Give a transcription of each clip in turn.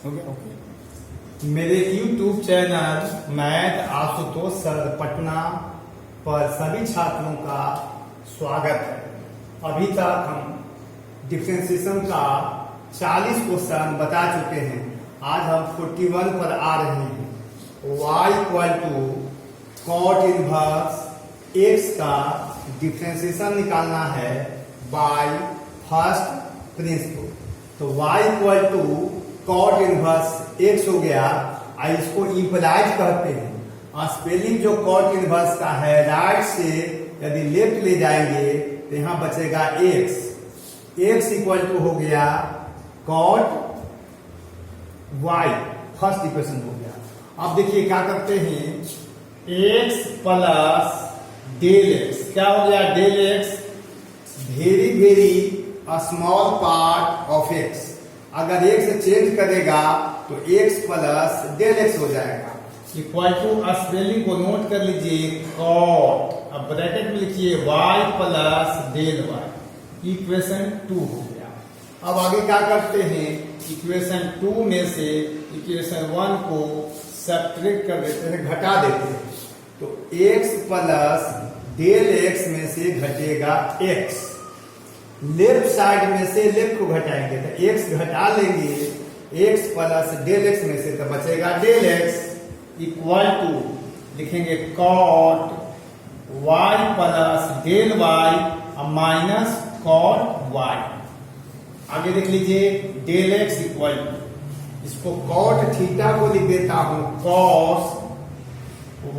Okay. मेरे YouTube channel math Ashutosh sir Patna पर सभी छात्रों का स्वागत है। अभी तक हम डिफरेंशिएशन का 40 क्वेश्चन बता चुके हैं। आज हम 41 पर आ रहे हैं। y equal to cot inverse x का डिफरेंशिएशन निकालना है बाय फर्स्ट प्रिंसिपल। तो y equal to cot inverse x हो गया। इसको इम्प्लाइड कहते हैं। स्पेलिंग जो कॉट इनवर्स का है, राइट से यदि लेफ्ट ले जाएंगे तो यहां बचेगा x। x इक्वल टू हो गया कॉट y, फर्स्ट इक्वेशन हो गया। अब देखिए क्या करते हैं, x प्लस डेल x क्या हो गया, del x very very small part of x। अगर x चेंज करेगा तो x प्लस डेल x हो जाएगा। इक्वल टू स्पेलिंग को नोट कर लीजिए, कॉट, अब ब्रैकेट में लिखिए y plus del y, equation 2 हो गया। अब आगे क्या करते हैं, इक्वेशन 2 में से इक्वेशन 1 को सब्ट्रैक्ट कर देते हैं, घटा देते हैं। तो x प्लस डेल x में से घटेगा x। लेफ्ट साइड में से लेफ्ट को घटाएंगे तो x घटा लेंगे, x प्लस डेल x में से तो बचेगा डेल x। इक्वल टू लिखेंगे cot y plus del y minus cot y। आगे देख लीजिए, डेल x इक्वल टू, इसको कॉट थीटा को लिख देता हूं, cos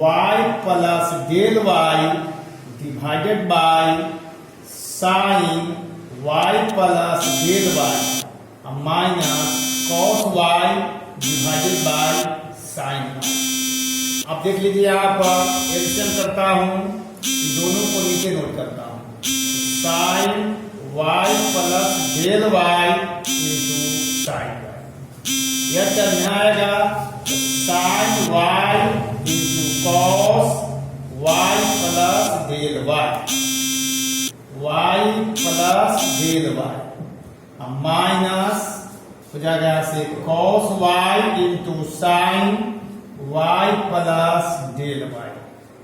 y plus del y divided by sine y plus del y minus cos y divided by sine y। अब देख लीजिए, आप एडिशन करता हूं, दोनों को नीचे नोट करता हूं, sine y plus del y into sine y। यह टर्म यहां आएगा, sine y into cos y plus del y plus del y minus हो जाएगा यहां से cos y into sine y plus del y।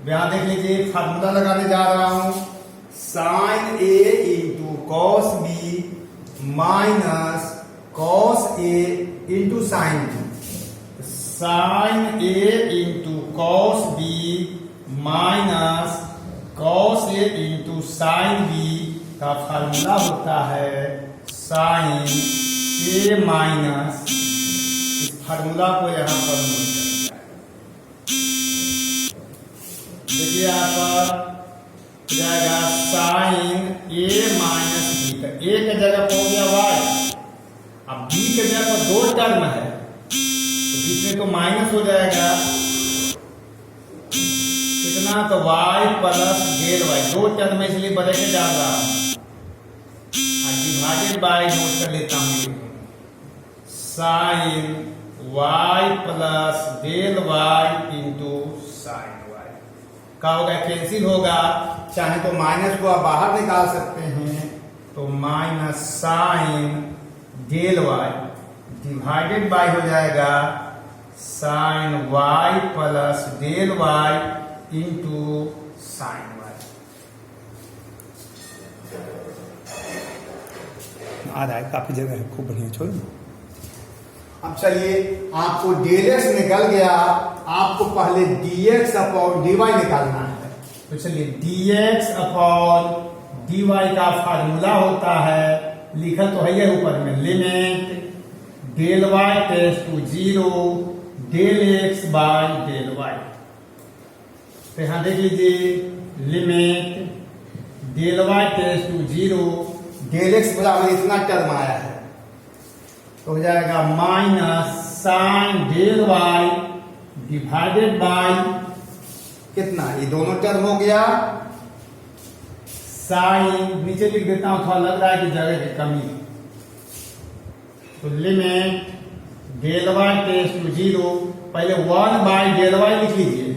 यहां देख लीजिए, फार्मूला लगाने जा रहा हूं, sine a into cos b minus cos a into sine b। Sine a into cos b minus cos a into sine b का formula होता है साइन a माइनस, इस फार्मूला को यहां पर नोट कर देखिए, आप जाएगा साइन a माइनस b का a के जगह पर हो गया y, अब b के जगह पर दो टर्म है तो बीच में तो माइनस हो जाएगा, कितना, तो y प्लस डेल y, दो टर्म में इसलिए ब्रैकेट डाल रहा हूं, डिवाइडेड बाय नोट कर लेता हूं, sine y plus del y into sine y। क्या होगा, कैंसिल होगा, चाहे तो माइनस को आप बाहर निकाल सकते हैं, तो minus sine del y divided by हो जाएगा sine y plus del y into sine y। आ रहा है, काफी जगह है, खूब बढ़िया, छोड़। अब चलिए, आपको डेल x निकल गया, आपको पहले dx अपॉन dy निकालना है। तो चलिए, dx अपॉन dy का फार्मूला होता है, लिखा तो है ये ऊपर में, limit del y tends to 0 del x by del y। तो यहां देख लीजिए, limit del y tends to 0 del x बराबर इतना टर्म आया है, तो हो जाएगा minus sine del y divided by कितना, ये दोनों टर्म हो गया, साइन नीचे लिख देता हूं, थोड़ा लग रहा है कि जगह की कमी, तो limit del y tends to 0, पहले 1 बाय डेल y लिख लीजिए,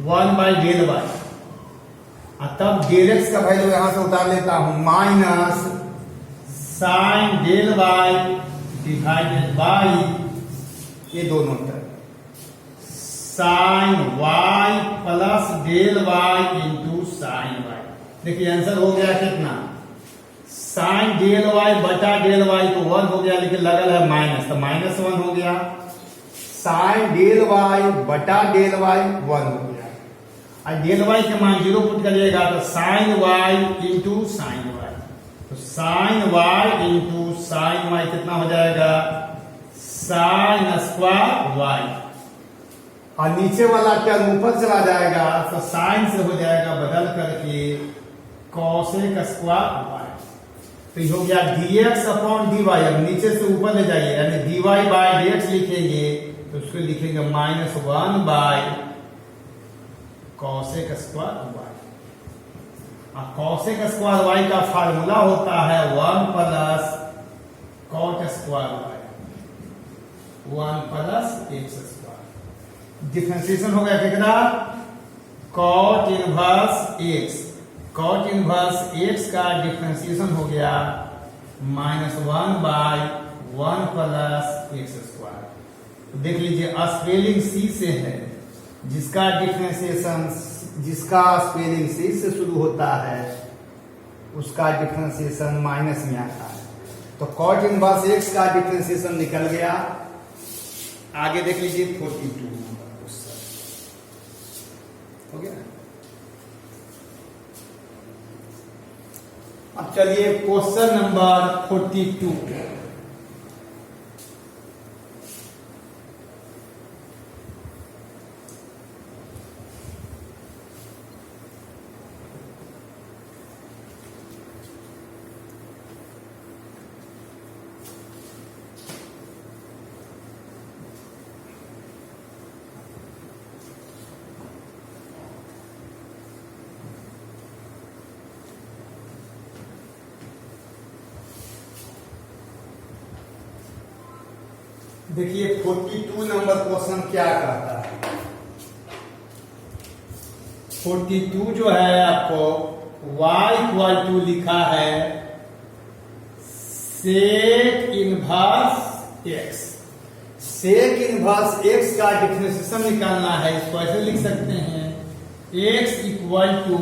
1 बाय डेल y, तब डेल x का वैल्यू यहां से उतार लेता हूं, minus sine del y divided by ये दोनों तरफ sine y plus del y into sine y. देखिए आंसर हो गया कितना, साइन डेल वाई बटा डेल वाई तो 1 हो गया, लेकिन लगल है माइनस, तो -1 हो गया। साइन डेल वाई बटा डेल वाई 1 हो गया, और डेल वाई के मान 0 पुट करिएगा तो sine y into sine y, तो sine y into sine y कितना हो जाएगा, साइन स्क्वायर वाई, और नीचे वाला टर्म ऊपर चला जाएगा तो साइन से हो जाएगा बदल करके कॉसेक स्क्वायर वाई। तो ये हो गया dx अपॉन dy। अब नीचे से ऊपर ले जाइए, यानी dy बाय dx लिखेंगे तो उसको लिखेंगे -1 बाय कॉसेक स्क्वायर वाई। और कॉसेक स्क्वायर वाई का फार्मूला होता है 1 plus cot square y, 1 plus x square. Differentiation हो गया कितना, cot inverse x, cot inverse x का डिफरेंशिएशन हो गया -1 बाय 1 प्लस x स्क्वायर। देख लीजिए स्पेलिंग C से है, जिसका डिफरेंशिएशन, जिसका स्पेलिंग C से शुरू होता है उसका डिफरेंशिएशन माइनस में आता है। तो कॉट इनवर्स x का डिफरेंशिएशन निकल गया। आगे देख लीजिए 42 हो गया। अब चलिए क्वेश्चन नंबर 42। देखिए 42 नंबर क्वेश्चन क्या कहता है। 42 जो है आपको y इक्वल टू लिखा है sec inverse x। Sec inverse x का डिफरेंशिएशन निकालना है, इसको ऐसे लिख सकते हैं x equal to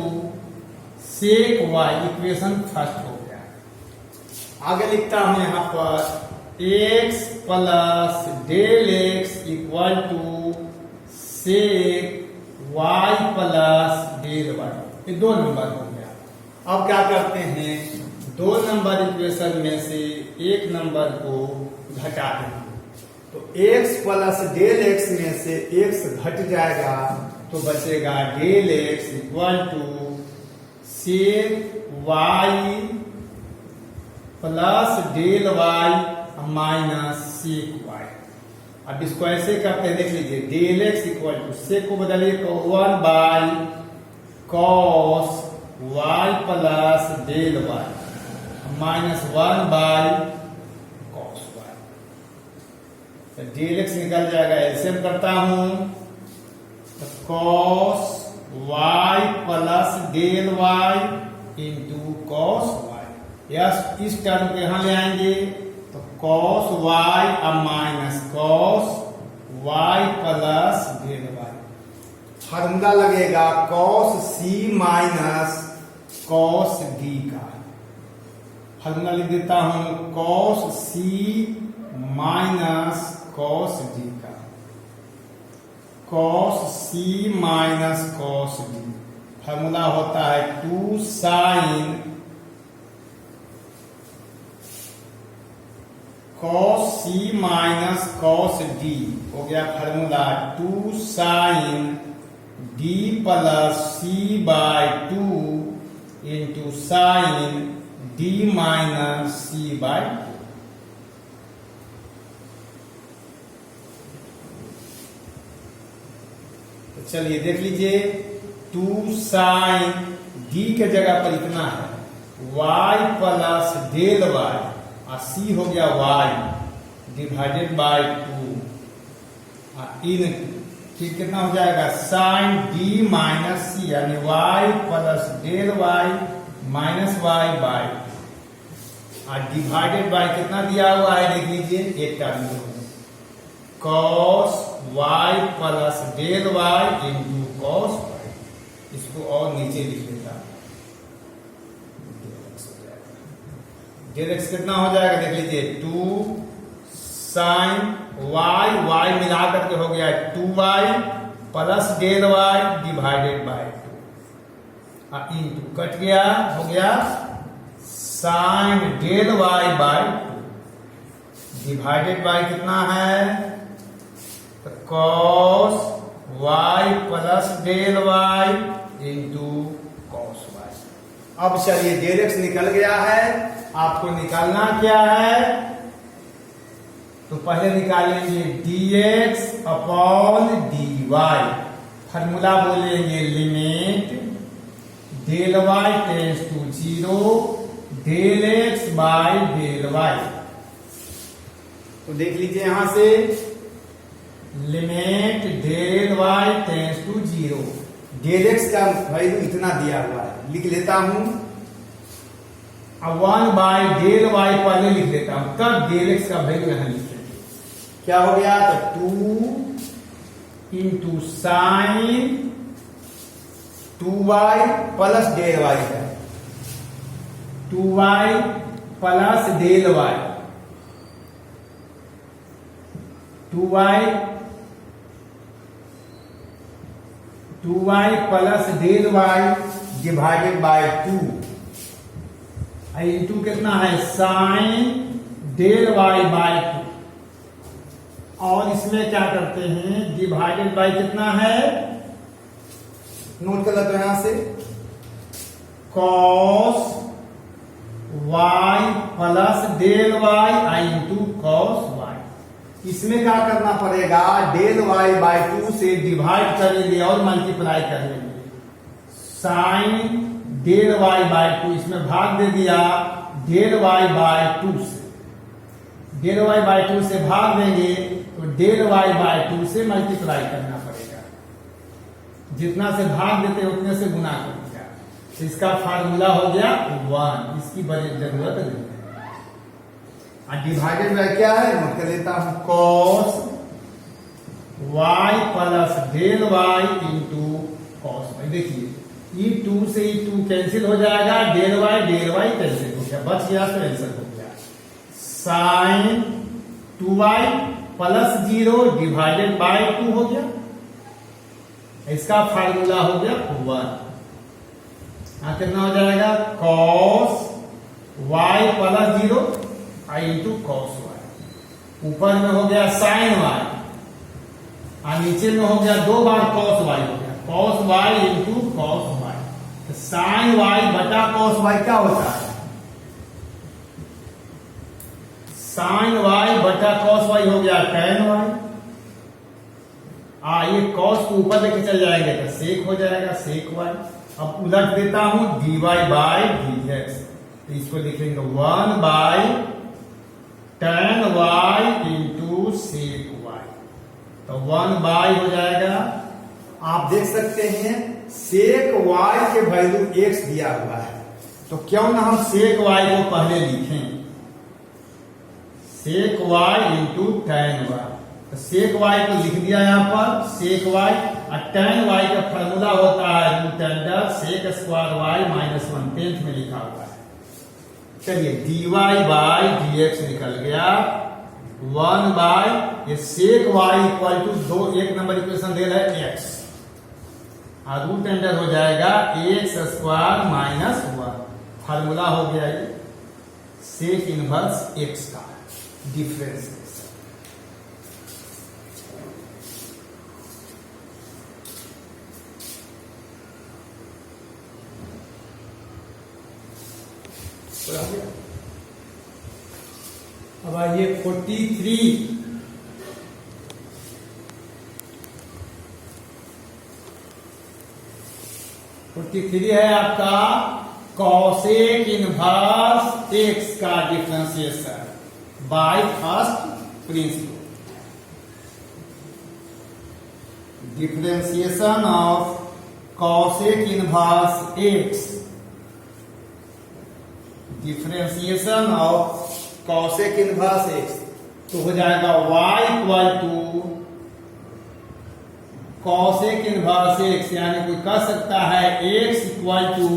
sec y, equation first हो गया। आगे लिखता हूं यहां पर x plus del x equal to sec y plus del y, ये 2 नंबर हो गया। अब क्या करते हैं, 2 नंबर इक्वेशन में से एक नंबर को घटा देंगे, तो x प्लस डेल x में से x घट जाएगा तो बचेगा del x equal to sec y plus del y minus sec y. अब इसको ऐसे करते हैं, देख लीजिए del x equal to sec को बदलिए तो 1 by cos y plus del y minus 1 by cos y. तो डेल एक्स निकल जाएगा, एलसीएम करता हूं तो cos y plus del y into cos y. Yes, इस टर्म को यहां ले आएंगे तो cos y अब minus cos y plus del y। Formula लगेगा cos c minus cos d का। फार्मूला लिख देता हूं cos c minus cos d का, cos c minus cos d। Formula होता है 2 sine cos c minus cos d हो गया। Formula 2 sine d plus c by 2 into sine d minus c by 2। तो चलिए देख लीजिए 2 साइन d के जगह पर इतना है y प्लस डेल y, और c हो गया y डिवाइडेड बाय 2 इन फिर कितना हो जाएगा साइन d माइनस c, यानी y plus del y minus y by. और डिवाइडेड बाय कितना दिया हुआ है देख लीजिए, एक term cos y plus del y into cos y। इसको और नीचे लिख लेता, डेल एक्स कितना हो जाएगा देख लीजिए, 2 sin y, y मिला करके हो गया 2y plus del y divided by 2 into कट गया, हो गया sin del y by 2 divided by कितना है, तो cos y plus del y into cos y। अब चलिए डेल एक्स निकल गया है, आपको निकालना क्या है, तो पहले निकालेंगे dx अपॉन dy, फॉर्मूला बोलेंगे limit del y tends to 0 del x by del y। तो देख लीजिए यहां से limit del y tends to 0, del x का वैल्यू इतना दिया हुआ है, लिख लेता हूं। अब 1 बाय डेल y पहले लिख लेता हूं, तब डेल x का वैल्यू यहां लिखेंगे। क्या हो गया, तो 2 into sine 2y plus del y है, 2y plus del y, 2y plus del y divided by 2 into कितना है साइन डेल y बाय 2, और इसमें क्या करते हैं डिवाइडेड बाय कितना है, नोट कर लेते हैं यहां से, cos y plus del y into cos y। इसमें क्या करना पड़ेगा, डेल y बाय 2 से डिवाइड करेंगे और मल्टीप्लाई कर लेंगे, साइन डेल y बाय 2, इसमें भाग दे दिया डेल y बाय 2 से, डेल y बाय 2 से भाग देंगे तो डेल y बाय 2 से मल्टीप्लाई करना पड़ेगा, जितना से भाग देते उतने से गुना कर दिया, तो इसका फार्मूला हो गया 1, इसकी बड़ी जरूरत नहीं है। डिवाइडेड बाय क्या है, नोट कर लेता हूं, cos y plus del y into cos y। देखिए ये 2 से 2 कैंसिल हो जाएगा, डेल y कैंसिल हो गया, बच गया तो आंसर हो गया sign 2y plus 0 divided by 2 हो गया, इसका फार्मूला हो गया 1। कितना हो जाएगा, cos y plus 0 into cos y, ऊपर में हो गया साइन y और नीचे में हो गया 2 बार cos y हो गया, cos y into cos y। तो साइन y बटा cos y क्या होता है, साइन y बटा cos y हो गया tan y, ये cos को ऊपर लेके चल जाएंगे तो sec हो जाएगा sec y। अब उलट देता हूं dy बाय dx, तो इसको लिखेंगे 1 by tan y into sec y, तो 1 बाय हो जाएगा। आप देख सकते हैं sec y के वैल्यू x दिया हुआ है, तो क्यों ना हम sec y को पहले लिखें, sec y into tan y, तो sec y को लिख दिया यहां पर sec y, और tan y का फॉर्मूला होता है root under sec square y minus 1/10 में लिखा हुआ है। चलिए dy बाय dx निकल गया, 1 बाय ये sec y equal to 2, 1 number equation दे रहा है x, और रूट अंडर हो जाएगा x स्क्वायर माइनस 1, फार्मूला हो गया ये सेक इनवर्स x का डिफरेंस। अब आइए 43, है आपका कॉसेक इनवर्स एक्स का differentiation by first principle. Differentiation of cosec inverse x, differentiation of cosec inverse x, तो हो जाएगा y equal to cosec inverse x, यानी कोई कह सकता है x equal to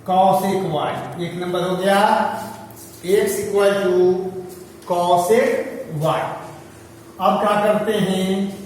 cosec y। एक नंबर हो गया x equal to cosec y। अब क्या करते हैं,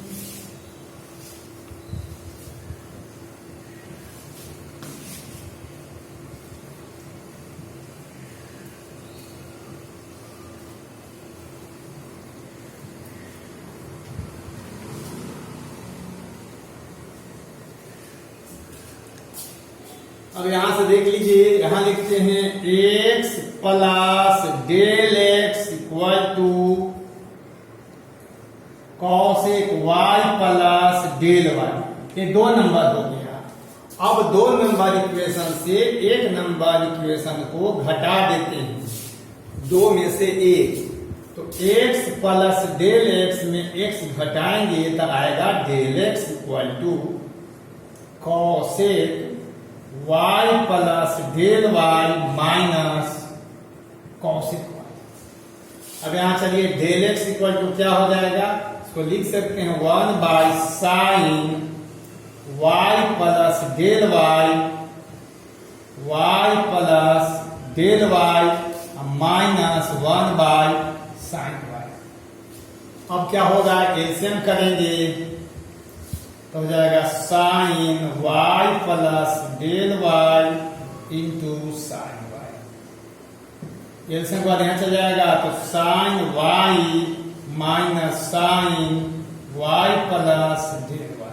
अब यहां से देख लीजिए, यहां लिखते हैं x plus del x equal to cosec y plus del y। ये दो नंबर हो गया। अब दो नंबर इक्वेशन से एक नंबर इक्वेशन को घटा देते हैं, दो में से एक, तो x प्लस डेल एक्स में x घटाएंगे तो आएगा del x equal to cosec y plus del y minus cosec y। अब यहां चलिए डेल एक्स इक्वल टू क्या हो जाएगा, इसको लिख सकते हैं 1 by sine y plus del y plus del y minus 1 by sine y। अब क्या होगा, एलसीएम करेंगे तो हो जाएगा sine y plus del y into sine y। LCM के बाद यहां चल जाएगा तो sine y minus sine y plus del y।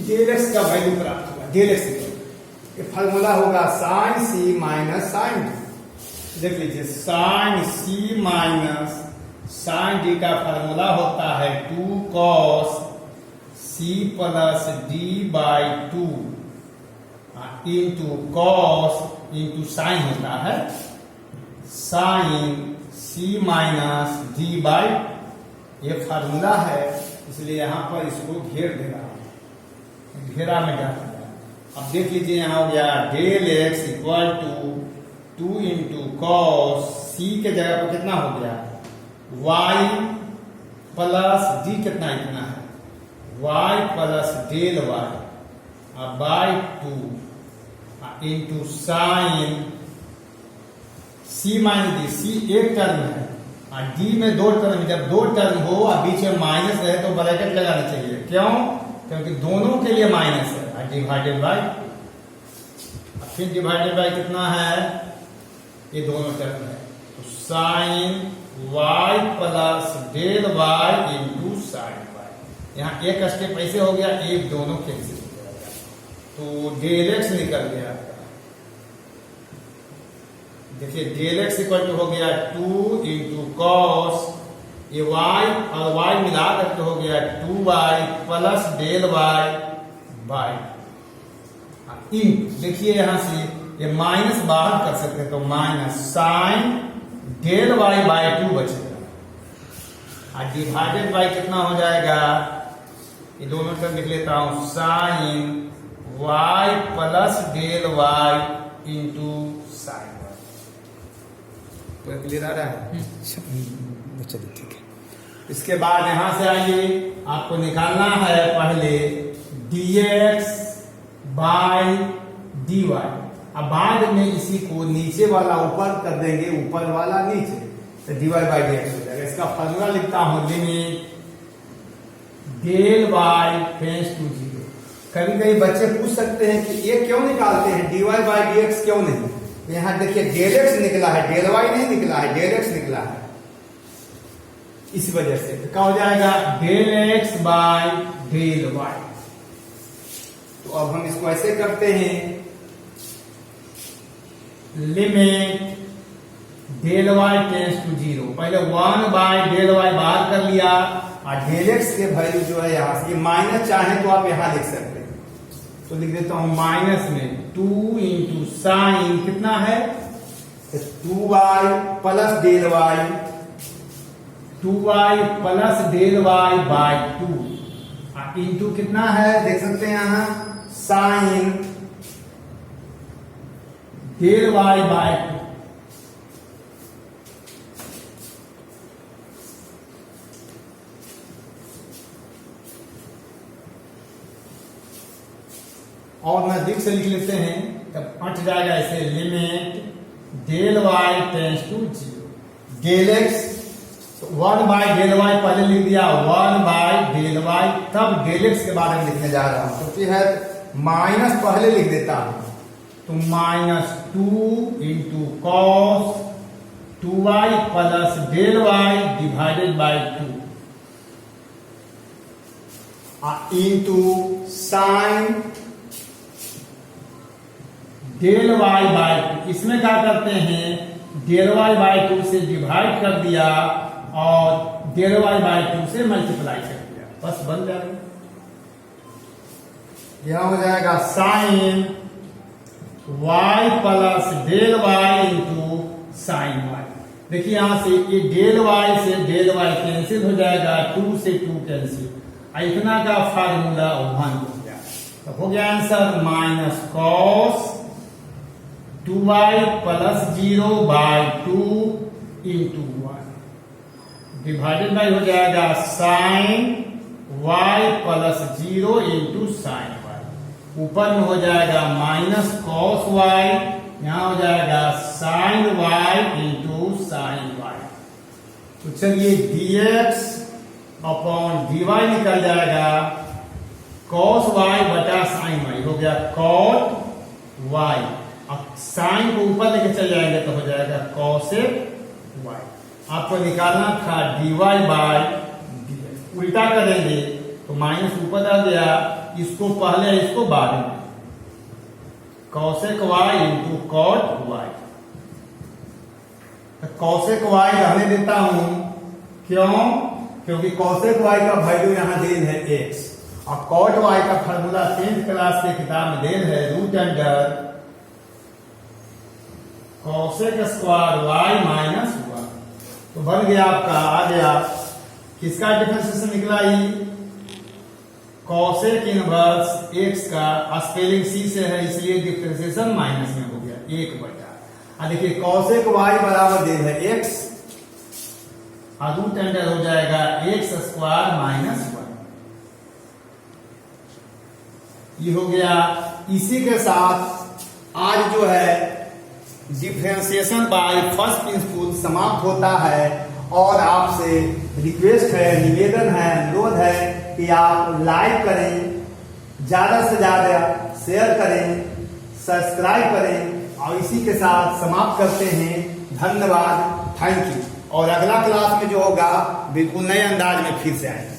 Del x का वैल्यू प्राप्त हुआ, डेल एक्स ये फॉर्मूला होगा sine C minus sine D. देख लीजिए sine C minus sine D का फॉर्मूला होता है 2 cos C plus D by 2 into cos into sine होता है sine C minus D by, ये फार्मूला है, इसलिए यहां पर इसको घेर दे रहा हूं, घेरा में डाल दिया। अब देख लीजिए यहां हो गया del x equal to 2 into cos c के जगह पर कितना हो गया y प्लस डी, कितना इतना है y plus del y by 2 into sine C minus D. C एक टर्म है और डी में दो टर्म, जब दो टर्म हो और बीच में माइनस रहे तो ब्रैकेट लगाना चाहिए, क्यों, क्योंकि दोनों के लिए माइनस है, डिवाइडेड बाय, फिर डिवाइडेड बाय कितना है, ये दोनों टर्म है, तो sine y plus del y into sine y। यहाँ एक स्टेप ऐसे हो गया, एक दोनों कैंसिल हो जाएगा, तो डेल एक्स निकल गया। देखिए डेल एक्स इक्वल टू हो गया 2 इंटू कॉस, ये y और y मिला करके हो गया 2y plus del y by into, देखिए यहां से ये माइनस बाहर कर सकते हैं, तो minus sine del y by 2 बचेगा और डिवाइडेड बाई कितना हो जाएगा, ये दोनों टर्म लिख लेता हूं, sine y plus del y into sine y। Clear आ रहा है, चलिए ठीक है। इसके बाद यहां से आइए, आपको निकालना है पहले dx बाई dy। अब बाद में इसी को नीचे वाला ऊपर कर देंगे, ऊपर वाला नीचे, तो dy बाई dx हो जाएगा। इसका फॉर्मूला लिखता हूं, limit del y tends to 0। कभी कभी बच्चे पूछ सकते हैं कि ये क्यों निकालते हैं, dy बाई dx क्यों नहीं। यहां देखिए डेल एक्स निकला है, डेल y नहीं निकला है, डेल एक्स निकला है, इसी वजह से तो क्या हो जाएगा del x by del y। तो अब हम इसको ऐसे करते हैं, limit del y tends to 0, पहले 1 बाय डेल y बाहर कर लिया और डेल एक्स के वैल्यू जो है यहां से, माइनस चाहे तो आप यहां लिख सकते हैं, तो लिख देता हूं माइनस में 2 इंटू साइन कितना है 2y plus del y, 2y plus del y by 2 into कितना है, देख सकते हैं यहां साइन डेल वाई बाय 2। और नजदीक से लिख लेते हैं, तब हट जाएगा ऐसे, limit del y tends to 0, del x 1 by del y पहले लिख दिया, 1 बाय डेल वाई, तब डेल एक्स के बारे में लिखने जा रहा हूं, क्योंकि है माइनस पहले लिख देता हूं, तो -2 into cos 2y plus del y divided by 2 into sine del y by 2। इसमें क्या करते हैं, डेल वाई बाय 2 से डिवाइड कर दिया और डेल वाई बाय 2 से मल्टीप्लाई कर दिया, बस बन जाएगा। यह हो जाएगा sine y plus del y into sine y. देखिए यहां से ये डेल वाई से डेल वाई कैंसिल हो जाएगा, 2 से 2 कैंसिल, इतना का फार्मूला 1 हो गया। तो हो गया answer minus cos 2y plus 0 by 2 into 1 divided by हो जाएगा sine y plus 0 into sine y। ऊपर में हो जाएगा माइनस कॉस y, यहां हो जाएगा sine y into sine y। तो चलिए dx अपॉन dy निकल जाएगा, कॉस y बटा साइन y हो गया कॉट y, अब साइन को ऊपर लेके चल जाएंगे तो हो जाएगा कॉसेक y। आपको निकालना था dy बाय dx, उल्टा करेंगे तो माइनस ऊपर आ गया, इसको पहले इसको बाद में, cosec y into cot y। Cosec y रहने देता हूं, क्यों, क्योंकि कॉसेक y का वैल्यू यहां देन है x, और कॉट y का फार्मूला 10th क्लास के किताब में देन है root under cosec square y minus 1। तो बन गया आपका, आ गया किसका डिफरेंशिएशन निकला, ही कॉसेक इनवर्स x का स्पेलिंग c से है इसलिए डिफरेंशिएशन माइनस में हो गया 1 बटा। देखिए कॉसेक y बराबर देन है x, रूट अंडर हो जाएगा x स्क्वायर माइनस 1। ये हो गया। इसी के साथ आज जो है डिफरेंशिएशन बाय फर्स्ट प्रिंसिपल समाप्त होता है, और आपसे रिक्वेस्ट है, निवेदन है, अनुरोध है कि आप लाइक करें, ज्यादा से ज्यादा शेयर करें, सब्सक्राइब करें, और इसी के साथ समाप्त करते हैं। धन्यवाद, थैंक यू। और अगला क्लास में जो होगा बिल्कुल नए अंदाज में फिर से आएंगे।